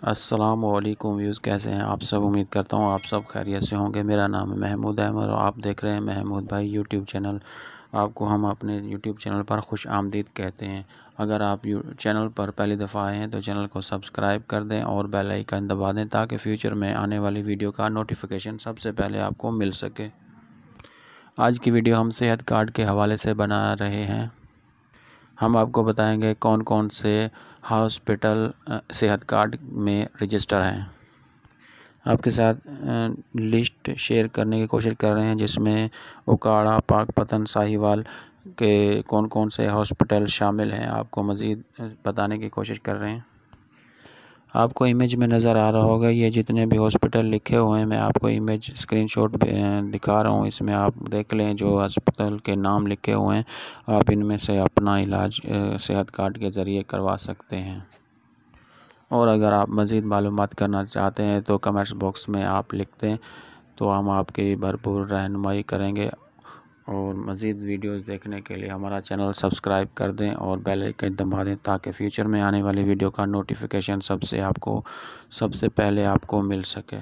अस्सलामुअलैकुम व्यूज़, कैसे हैं आप सब। उम्मीद करता हूँ आप सब खैरियत से होंगे। मेरा नाम है महमूद अहमद और आप देख रहे हैं महमूद भाई यूट्यूब चैनल। आपको हम अपने यूट्यूब चैनल पर खुश आमदीद कहते हैं। अगर आप चैनल पर पहली दफ़ा आए हैं तो चैनल को सब्सक्राइब कर दें और बेल आइकन दबा दें ताकि फ्यूचर में आने वाली वीडियो का नोटिफिकेशन सबसे पहले आपको मिल सके। आज की वीडियो हम सेहत कार्ड के हवाले से बना रहे हैं। हम आपको बताएंगे कौन कौन से हॉस्पिटल सेहत कार्ड में रजिस्टर हैं। आपके साथ लिस्ट शेयर करने की कोशिश कर रहे हैं जिसमें उकाड़ा, पाकपतन, साहिवाल के कौन कौन से हॉस्पिटल शामिल हैं, आपको मज़ीद बताने की कोशिश कर रहे हैं। आपको इमेज में नज़र आ रहा होगा ये जितने भी हॉस्पिटल लिखे हुए हैं, मैं आपको इमेज स्क्रीनशॉट दिखा रहा हूँ। इसमें आप देख लें जो हॉस्पिटल के नाम लिखे हुए हैं, आप इनमें से अपना इलाज सेहत कार्ड के ज़रिए करवा सकते हैं। और अगर आप मज़ीद मालूमात करना चाहते हैं तो कमेंट्स बॉक्स में आप लिख दें तो हम आपकी भरपूर रहनुमाई करेंगे। और मज़ीद वीडियोस देखने के लिए हमारा चैनल सब्सक्राइब कर दें और बेल आइकन दबा दें ताकि फ्यूचर में आने वाली वीडियो का नोटिफिकेशन सबसे पहले आपको मिल सके।